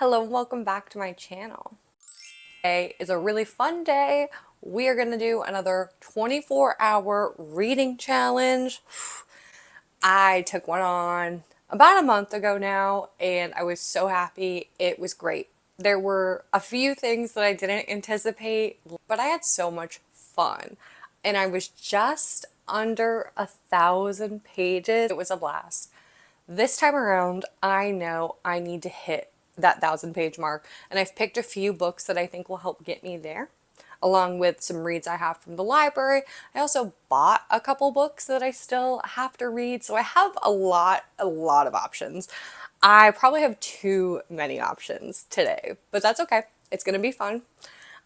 Hello and welcome back to my channel. Today is a really fun day. We are going to do another 24-hour reading challenge. I took one on about a month ago now and I was so happy. It was great. There were a few things that I didn't anticipate, but I had so much fun. And I was just under 1,000 pages. It was a blast. This time around, I know I need to hit that 1,000 page mark, and I've picked a few books that I think will help get me there, along with some reads I have from the library. I also bought a couple books that I still have to read, so I have a lot of options. I probably have too many options today, but that's okay. It's gonna be fun.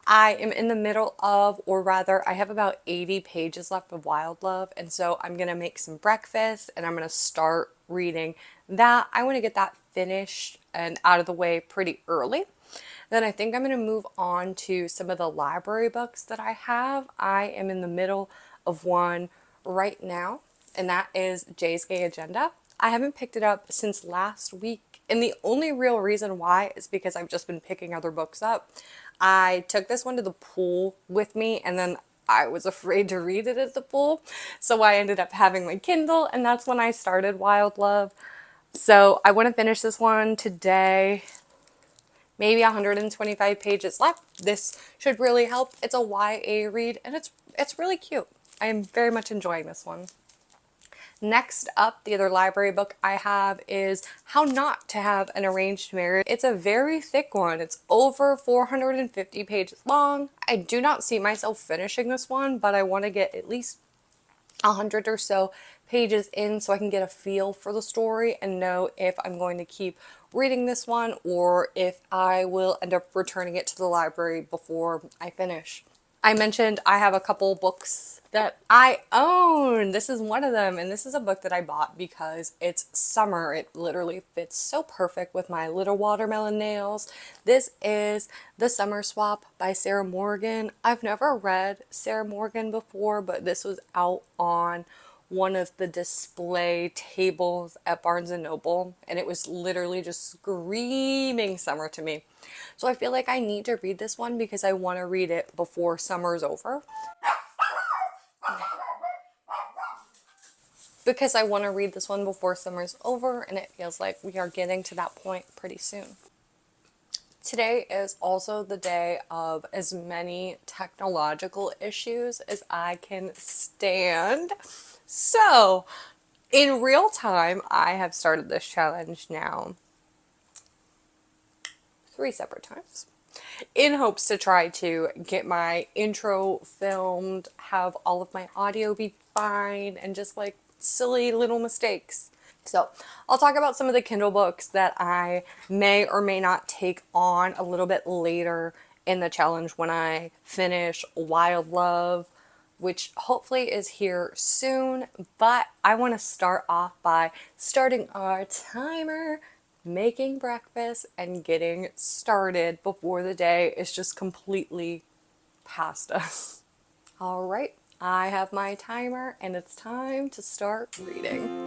I am in the middle of, or rather, I have about 80 pages left of Wild Love, and so I'm gonna make some breakfast and I'm gonna start reading that. I want to get that finished and out of the way pretty early. Then I think I'm gonna move on to some of the library books that I have. I am in the middle of one right now, and that is Jay's Gay Agenda. I haven't picked it up since last week, and the only real reason why is because I've just been picking other books up. I took this one to the pool with me, and then I was afraid to read it at the pool, so I ended up having my Kindle, and that's when I started Wild Love. So I want to finish this one today. Maybe 125 pages left. This should really help. It's a YA read, and it's really cute. I am very much enjoying this one. Next up, the other library book I have is How Not to Have an Arranged Marriage. It's a very thick one. It's over 450 pages long. I do not see myself finishing this one, but I want to get at least 100 or so pages in so I can get a feel for the story and know if I'm going to keep reading this one or if I will end up returning it to the library before I finish. I mentioned I have a couple books that I own. This is one of them, and this is a book that I bought because it's summer. It literally fits so perfect with my little watermelon nails. This is The Summer Swap by Sarah Morgan. I've never read Sarah Morgan before, but this was out on one of the display tables at Barnes and Noble, and it was literally just screaming summer to me. So I feel like I need to read this one because I want to read it before summer's over. Because I want to read this one before summer's over, and it feels like we are getting to that point pretty soon. Today is also the day of as many technological issues as I can stand. So, in real time, I have started this challenge now 3 separate times in hopes to try to get my intro filmed, have all of my audio be fine, and just like silly little mistakes. So I'll talk about some of the Kindle books that I may or may not take on a little bit later in the challenge when I finish Wild Love, which hopefully is here soon. But I want to start off by starting our timer, making breakfast, and getting started before the day is just completely past us. All right, I have my timer and it's time to start reading.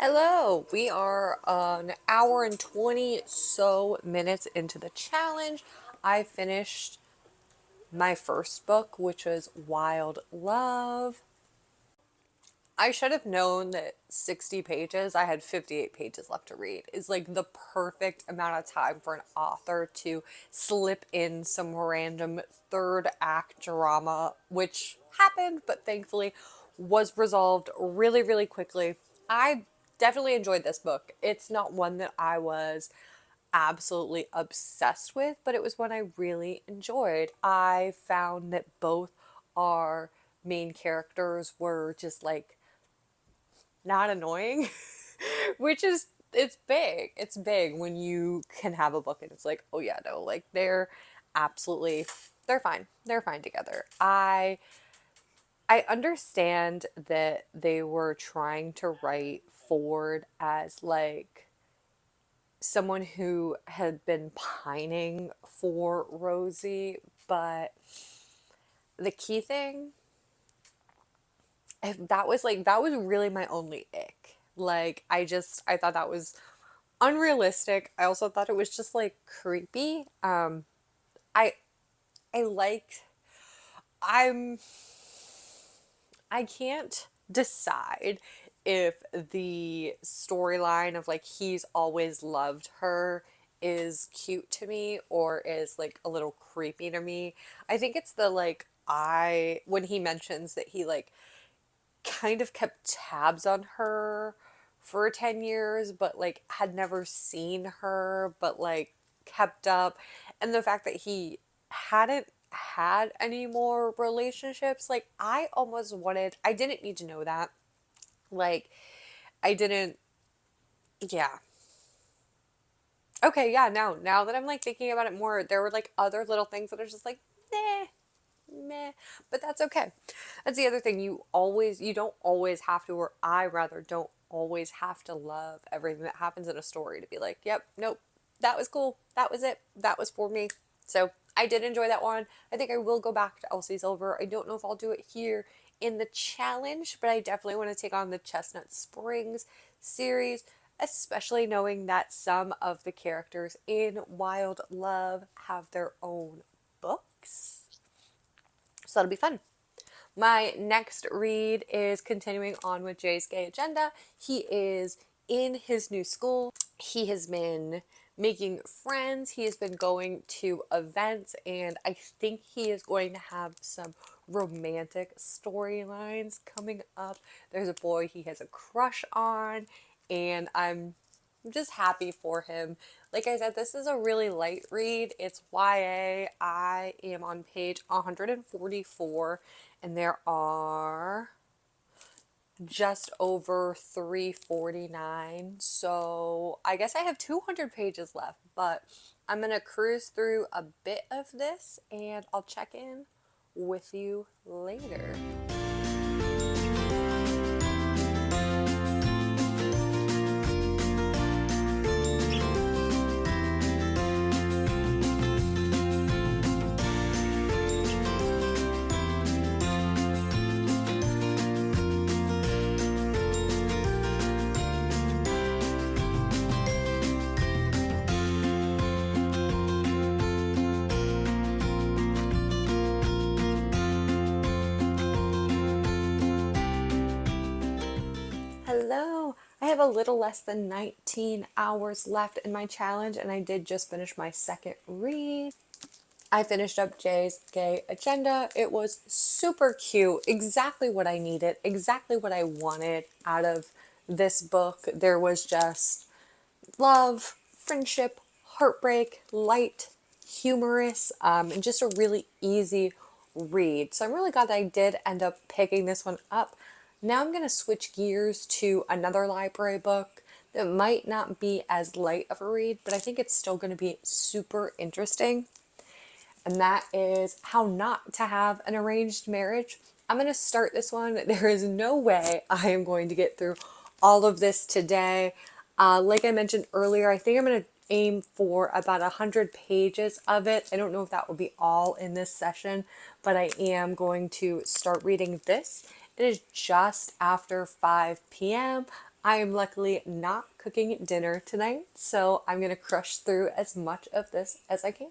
Hello, we are an hour and 20 so minutes into the challenge. I finished my first book, which was Wild Love. I should have known that 60 pages, I had 58 pages left to read, is like the perfect amount of time for an author to slip in some random third act drama, which happened, but thankfully was resolved really, really quickly. I definitely enjoyed this book. It's not one that I was absolutely obsessed with, but it was one I really enjoyed. I found that both our main characters were just like not annoying, which is, it's big. It's big when you can have a book and it's like, oh yeah, no, like absolutely, they're fine. They're fine together. I understand that they were trying to write Ford as like someone who had been pining for Rosie, but the key thing, if that was like, that was really my only ick. Like, I thought that was unrealistic. I also thought it was just like creepy. I I like I'm I can't decide if the storyline of like he's always loved her is cute to me or is like a little creepy to me. I think it's the like, I when he mentions that he like kind of kept tabs on her for 10 years but like had never seen her but like kept up, and the fact that he hadn't had any more relationships, like I almost wanted, I didn't need to know that, like I didn't, yeah. Okay, yeah, now that I'm like thinking about it more, there were like other little things that are just like meh, meh, but that's okay. That's the other thing. You don't always have to, or I rather don't always have to love everything that happens in a story to be like, yep, nope, that was cool. That was it. That was for me. So I did enjoy that one. I think I will go back to Elsie Silver. I don't know if I'll do it here in the challenge, but I definitely want to take on the Chestnut Springs series, especially knowing that some of the characters in Wild Love have their own books. So that'll be fun. My next read is continuing on with Jay's gay agenda. He is in his new school. He has been making friends. He has been going to events, and I think he is going to have some romantic storylines coming up. There's a boy he has a crush on, and I'm just happy for him. Like I said, this is a really light read. It's YA. I am on page 144, and there are just over 349. So I guess I have 200 pages left, but I'm going to cruise through a bit of this and I'll check in with you later. Hello! I have a little less than 19 hours left in my challenge, and I did just finish my second read. I finished up Jay's gay agenda. It was super cute, exactly what I needed, exactly what I wanted out of this book. There was just love, friendship, heartbreak, light, humorous, and just a really easy read. So I'm really glad that I did end up picking this one up. Now I'm going to switch gears to another library book that might not be as light of a read, but I think it's still going to be super interesting. And that is How Not to Have an Arranged Marriage. I'm going to start this one. There is no way I am going to get through all of this today. Like I mentioned earlier, I think I'm going to aim for about 100 pages of it. I don't know if that will be all in this session, but I am going to start reading this. It is just after 5 p.m. I am luckily not cooking dinner tonight, so I'm going to crush through as much of this as I can.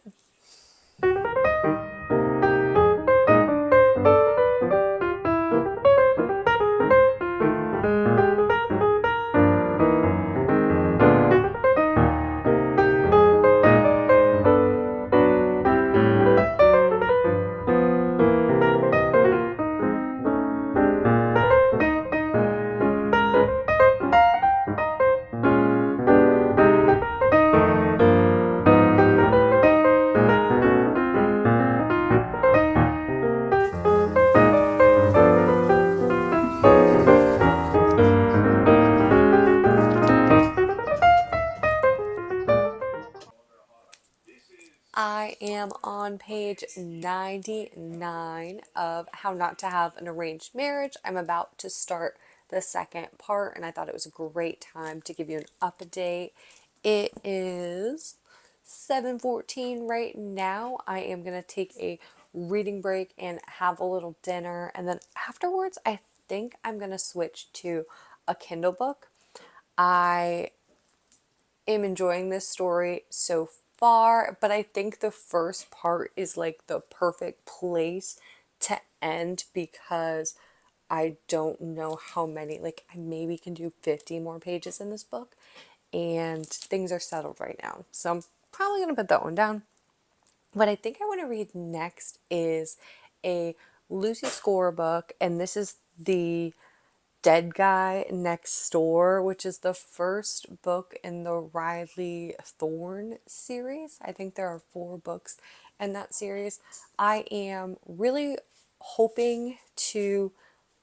am on page 99 of How Not to Have an Arranged Marriage. I'm about to start the second part, and I thought it was a great time to give you an update. It is 7:14 right now. I am going to take a reading break and have a little dinner, and then afterwards I think I'm going to switch to a Kindle book. I am enjoying this story so far, but I think the first part is like the perfect place to end because I don't know how many, like I maybe can do 50 more pages in this book, and things are settled right now. So I'm probably going to put that one down. What I think I want to read next is a Lucy Score book, and this is the Dead Guy Next Door, which is the first book in the Riley Thorne series. I think there are 4 books in that series. I am really hoping to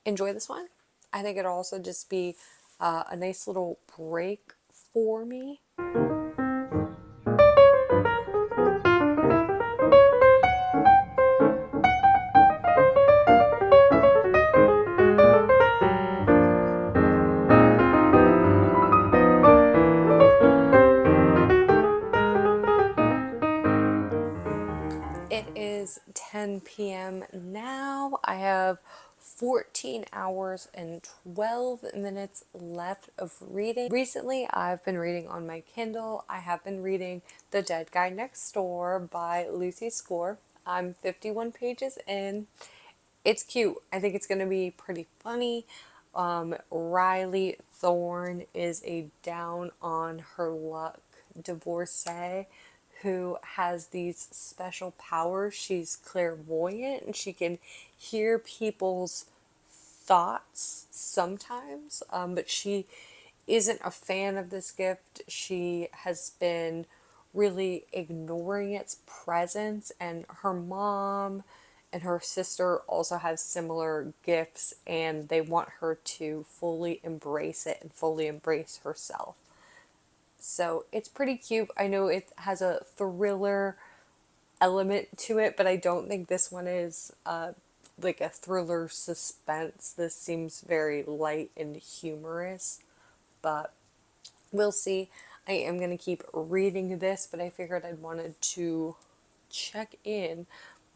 enjoy this one. I think it'll also just be a nice little break for me. It is 10 p.m. now. I have 14 hours and 12 minutes left of reading. Recently, I've been reading on my Kindle. I have been reading The Dead Guy Next Door by Lucy Score. I'm 51 pages in. It's cute. I think it's going to be pretty funny. Riley Thorne is a down on her luck divorcee who has these special powers. She's clairvoyant and she can hear people's thoughts sometimes, but she isn't a fan of this gift. She has been really ignoring its presence, and her mom and her sister also have similar gifts, and they want her to fully embrace it and fully embrace herself. So it's pretty cute. I know it has a thriller element to it, but I don't think this one is like a thriller suspense. This seems very light and humorous, but we'll see. I am going to keep reading this, but I figured I wanted to check in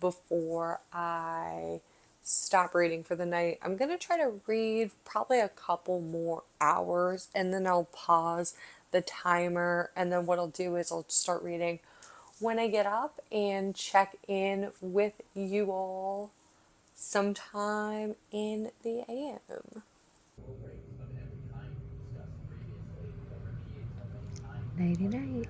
before I stop reading for the night. I'm going to try to read probably a couple more hours, and then I'll pause the timer, and then what I'll do is I'll start reading when I get up and check in with you all sometime in the AM. Nighty night.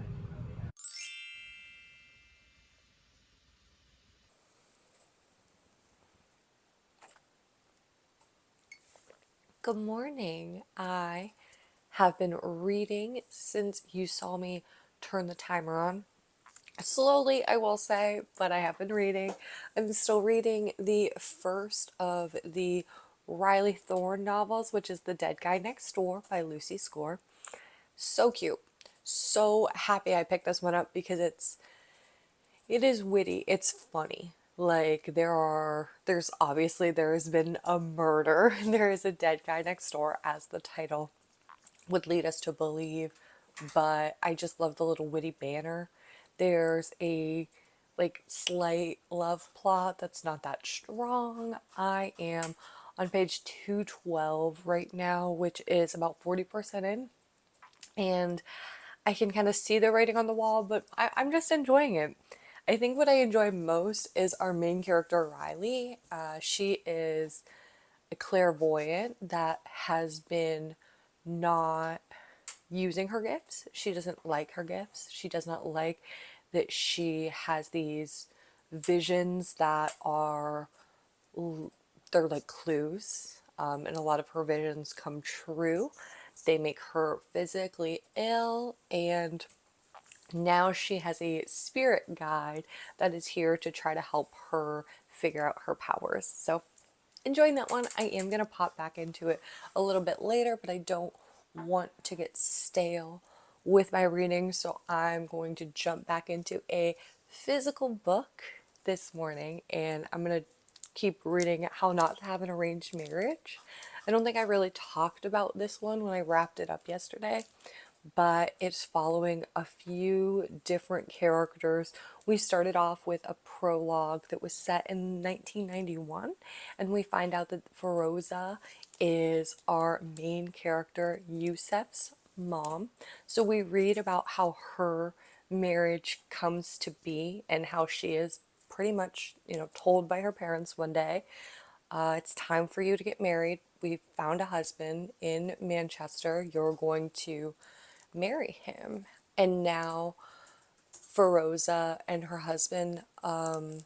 Good morning. I have been reading since you saw me turn the timer on. Slowly, I will say, but I have been reading. I'm still reading the first of the Riley Thorne novels, which is The Dead Guy Next Door by Lucy Score. So cute. So happy I picked this one up because it is witty. It's funny. Like there's obviously there has been a murder. There is a dead guy next door, as the title would lead us to believe, but I just love the little witty banner. There's a like slight love plot that's not that strong. I am on page 212 right now, which is about 40% in, and I can kind of see the writing on the wall, but I'm just enjoying it. I think what I enjoy most is our main character, Riley. She is a clairvoyant that has been not using her gifts. She doesn't like her gifts. She does not like that she has these visions that are, they're like clues. And a lot of her visions come true. They make her physically ill, and now she has a spirit guide that is here to try to help her figure out her powers. So enjoying that one. I am going to pop back into it a little bit later, but I don't want to get stale with my reading, so I'm going to jump back into a physical book this morning, and I'm going to keep reading How Not to Have an Arranged Marriage. I don't think I really talked about this one when I wrapped it up yesterday, but it's following a few different characters. We started off with a prologue that was set in 1991, and we find out that Feroza is our main character, Yusef's mom. So we read about how her marriage comes to be and how she is pretty much, told by her parents one day, it's time for you to get married. We found a husband in Manchester. You're going to marry him. And now Feroza and her husband, Abdul,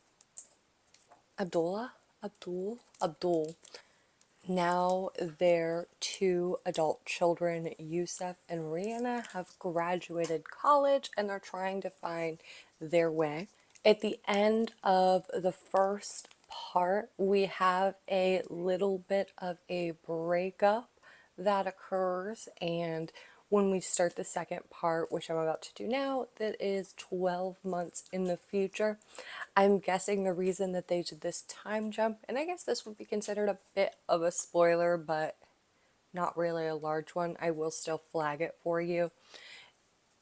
now their two adult children, Yusef and Rihanna, have graduated college and are trying to find their way. At the end of the first part, we have a little bit of a breakup that occurs, and when we start the second part, which I'm about to do now, that is 12 months in the future. I'm guessing the reason that they did this time jump, and I guess this would be considered a bit of a spoiler, but not really a large one. I will still flag it for you.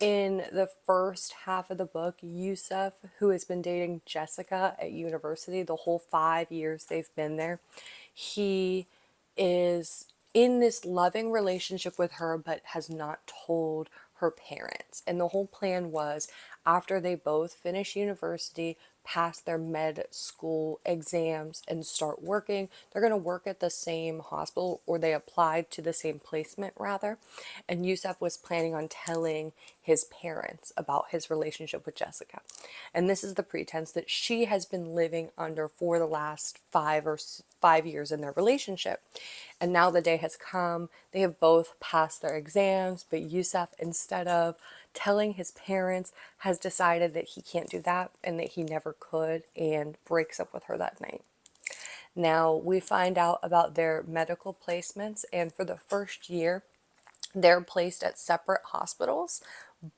In the first half of the book, Yusuf, who has been dating Jessica at university the whole 5 years they've been there, he is in this loving relationship with her but has not told her parents. And the whole plan was, after they both finish university, pass their med school exams, and start working, they're going to work at the same hospital, or they applied to the same placement rather. And Yusuf was planning on telling his parents about his relationship with Jessica. And this is the pretense that she has been living under for the last 5 years in their relationship. And now the day has come. They have both passed their exams, but Yusuf, instead of telling his parents, has decided that he can't do that and that he never could, and breaks up with her that night. Now we find out about their medical placements, and for the first year, they're placed at separate hospitals,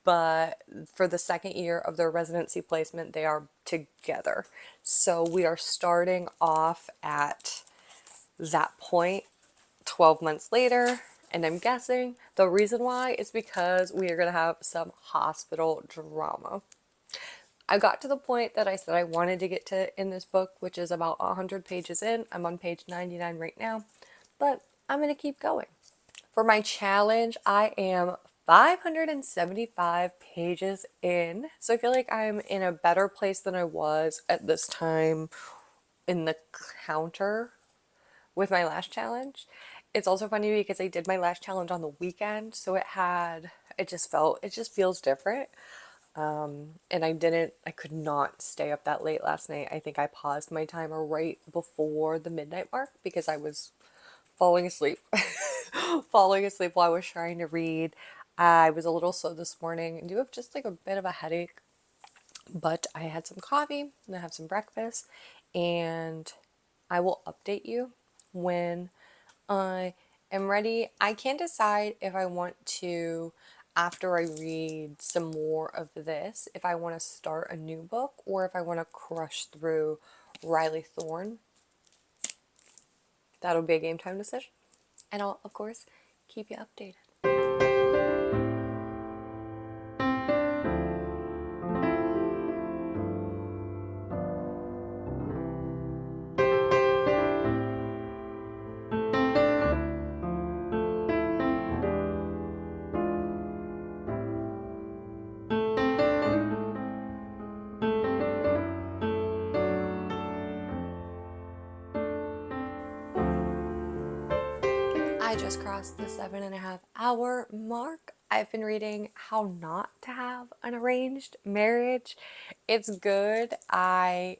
but for the second year of their residency placement, they are together. So we are starting off at that point 12 months later, and I'm guessing the reason why is because we are going to have some hospital drama. I got to the point that I said I wanted to get to in this book, which is about 100 pages in. I'm on page 99 right now, but I'm going to keep going. For my challenge, I am 575 pages in, so I feel like I'm in a better place than I was at this time in the counter with my last challenge. It's also funny because I did my last challenge on the weekend, so it just feels different. And I could not stay up that late last night. I think I paused my timer right before the midnight mark because I was falling asleep. Falling asleep while I was trying to read. I was a little slow this morning and do have just like a bit of a headache, but I had some coffee and I have some breakfast, and I will update you when I am ready. I can't decide if I want to, after I read some more of this, if I want to start a new book or if I want to crush through Riley Thorne. That'll be a game time decision. And I'll, of course, keep you updated. I just crossed the 7.5 hour mark. I've been reading How Not to Have an Arranged Marriage. It's good. I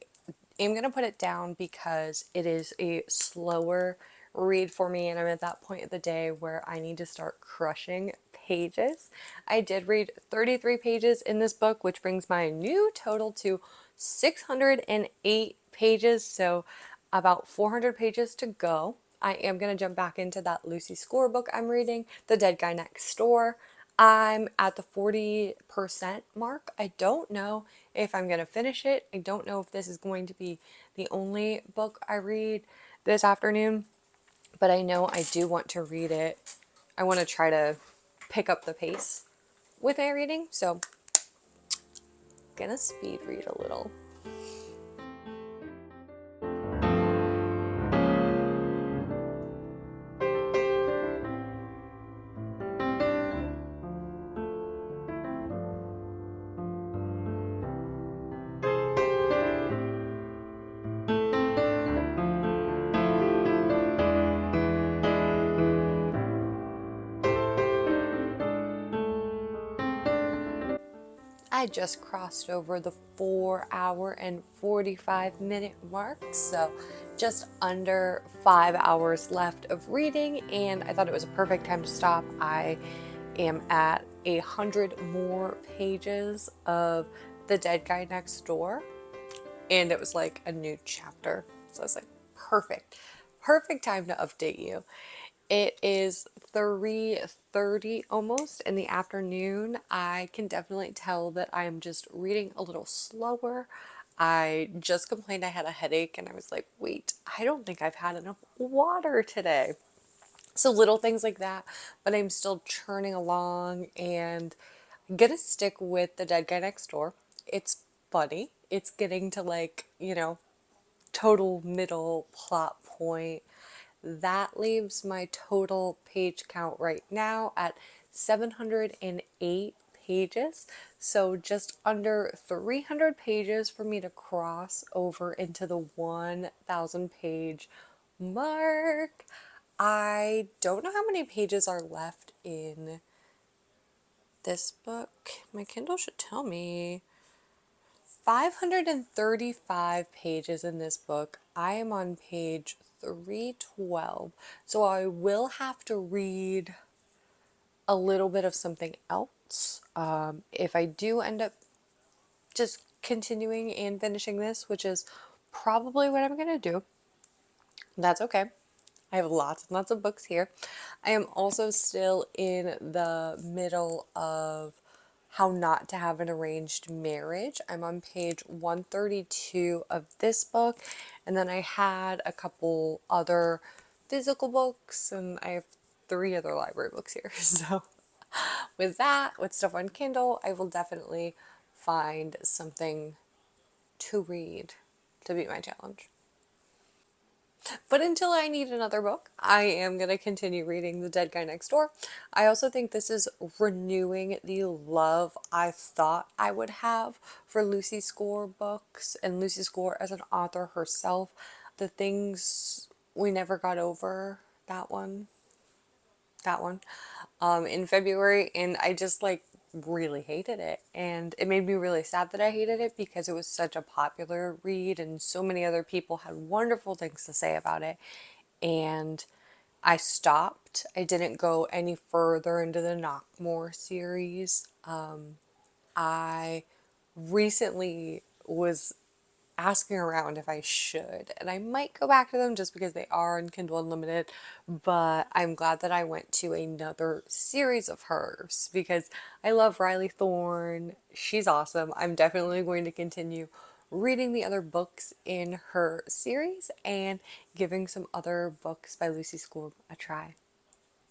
am going to put it down because it is a slower read for me, and I'm at that point of the day where I need to start crushing pages. I did read 33 pages in this book, which brings my new total to 608 pages, so about 400 pages to go. I am going to jump back into that Lucy Score book I'm reading, The Dead Guy Next Door. I'm at the 40% mark. I don't know if I'm going to finish it. I don't know if this is going to be the only book I read this afternoon, but I know I do want to read it. I want to try to pick up the pace with my reading, so gonna speed read a little. I just crossed over the 4 hour and 45 minute mark, so just under 5 hours left of reading, and I thought it was a perfect time to stop. I am at 100 more pages of The Dead Guy Next Door, and it was like a new chapter. So I was like, perfect time to update you. It is 3:30 almost in the afternoon. I can definitely tell that I'm just reading a little slower. I just complained I had a headache and I was like, wait, I don't think I've had enough water today. So little things like that, but I'm still churning along and I'm gonna stick with The Dead Guy Next Door. It's funny. It's getting to like, total middle plot point. That leaves my total page count right now at 708 pages. So just under 300 pages for me to cross over into the 1,000 page mark. I don't know how many pages are left in this book. My Kindle should tell me. 535 pages in this book. I am on page 312. So I will have to read a little bit of something else. If I do end up just continuing and finishing this, which is probably what I'm going to do, that's okay. I have lots and lots of books here. I am also still in the middle of How Not to Have an Arranged Marriage. I'm on page 132 of this book, and then I had a couple other physical books, and I have 3 other library books here. So with that, with stuff on Kindle, I will definitely find something to read to beat my challenge. But until I need another book, I am going to continue reading The Dead Guy Next Door. I also think this is renewing the love I thought I would have for Lucy Score books and Lucy Score as an author herself. The Things We Never Got Over, that one, in February, and I just like really hated it, and it made me really sad that I hated it because it was such a popular read and so many other people had wonderful things to say about it, and I stopped. I didn't go any further into the Knockmore series. I recently was asking around if I should, and I might go back to them just because they are on Kindle Unlimited, but I'm glad that I went to another series of hers because I love Riley Thorne. She's awesome. I'm definitely going to continue reading the other books in her series and giving some other books by Lucy Score a try.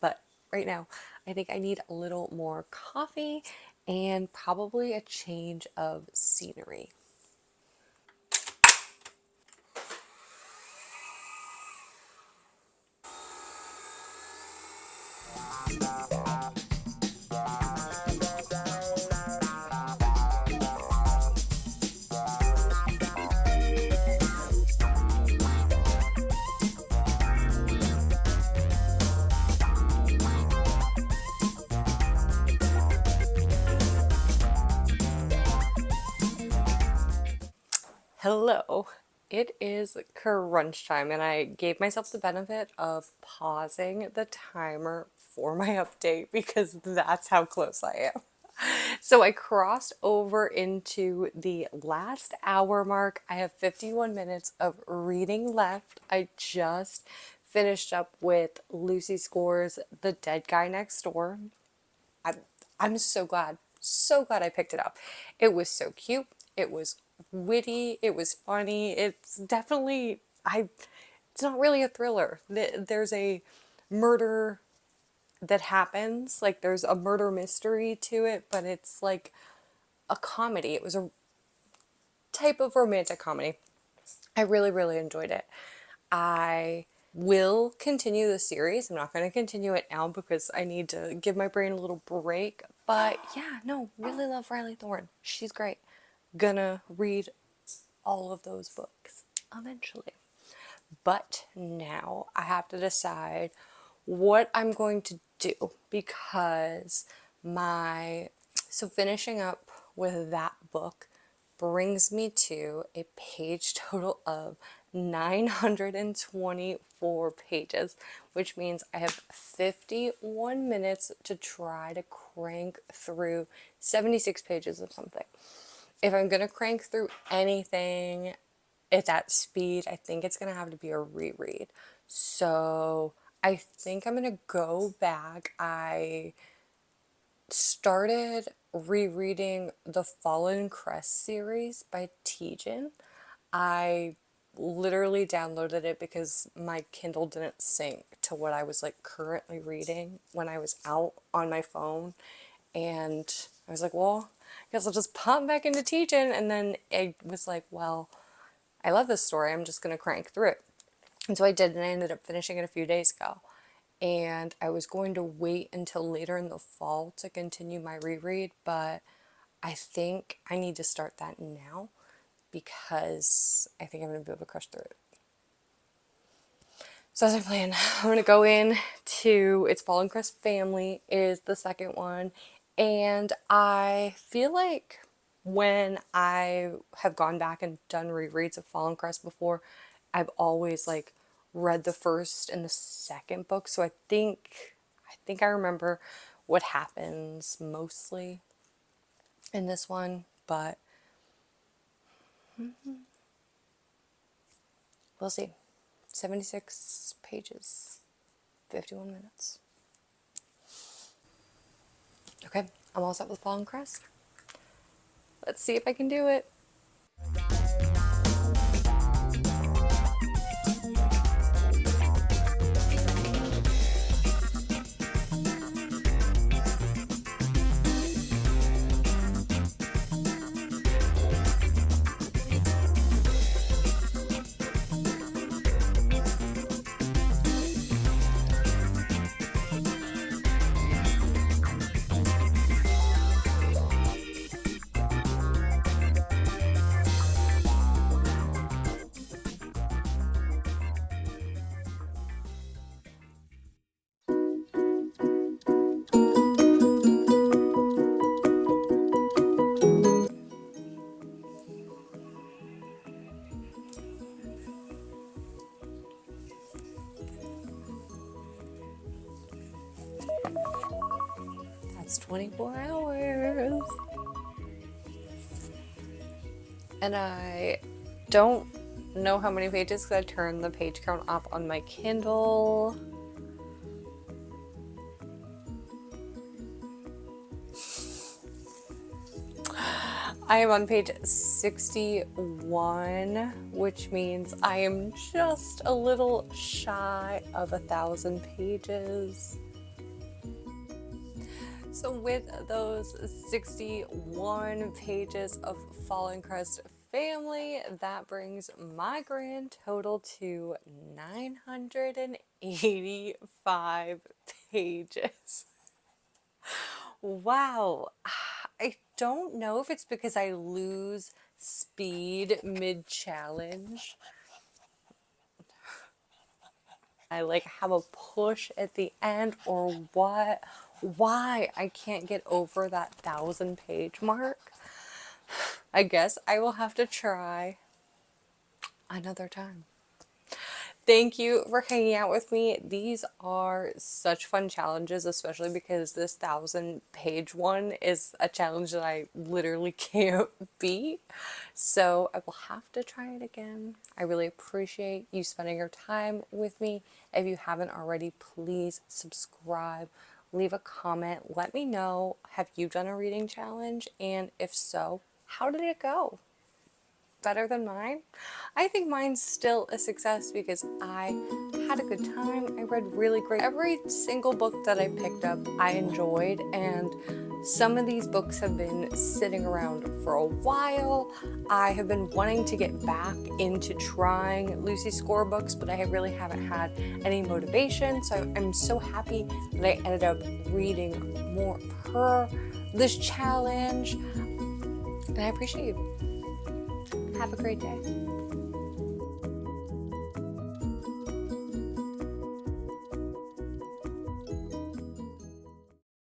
But right now, I think I need a little more coffee and probably a change of scenery. Hello. It is crunch time, and I gave myself the benefit of pausing the timer for my update because that's how close I am. So I crossed over into the last hour mark. I have 51 minutes of reading left. I just finished up with Lucy Score's The Dead Guy Next Door. I'm so glad I picked it up. It was so cute. It was witty. It was funny. It's definitely, it's not really a thriller. There's a murder that happens, like there's a murder mystery to it, but it's like a comedy. It was a type of romantic comedy. I really, really enjoyed it. I will continue the series. I'm not going to continue it now because I need to give my brain a little break. But yeah, no, really love Riley Thorne. She's great. Gonna read all of those books eventually. But now I have to decide what I'm going to do because finishing up with that book brings me to a page total of 924 pages, which means I have 51 minutes to try to crank through 76 pages of something. If I'm going to crank through anything at that speed, I think it's going to have to be a reread. So I think I'm going to go back. I started rereading the Fallen Crest series by Tejan. I literally downloaded it because my Kindle didn't sync to what I was like currently reading when I was out on my phone. And I was like, well, I guess I'll just pop back into Tejan. And then it was like, well, I love this story. I'm just going to crank through it. And so I did, and I ended up finishing it a few days ago. And I was going to wait until later in the fall to continue my reread, but I think I need to start that now because I think I'm going to be able to crush through it. So that's my plan. I'm going to go in to It's Fallen Crest Family is the second one. And I feel like when I have gone back and done rereads of Fallen Crest before, I've always like read the first and the second book. So I think I remember what happens mostly in this one, but we'll see. 76 pages, 51 minutes. Okay, I'm all set with Fallen Crest. Let's see if I can do it. That's 24 hours. And I don't know how many pages because I turned the page count up on my Kindle. I am on page 61, which means I am just a little shy of 1,000 pages. So with those 61 pages of Fallen Crest Family, that brings my grand total to 985 pages. Wow. I don't know if it's because I lose speed mid-challenge. I like have a push at the end or what? Why I can't get over that 1,000-page mark? I guess I will have to try another time. Thank you for hanging out with me. These are such fun challenges, especially because this 1,000-page one is a challenge that I literally can't beat. So I will have to try it again. I really appreciate you spending your time with me. If you haven't already, please subscribe, leave a comment. Let me know, have you done a reading challenge? And if so, how did it go? Better than mine? I think mine's still a success because I had a good time. I read really great. Every single book that I picked up, I enjoyed, and some of these books have been sitting around for a while. I have been wanting to get back into trying Lucy Score books, but I really haven't had any motivation. So I'm so happy that I ended up reading more of her this challenge. And I appreciate you. Have a great day.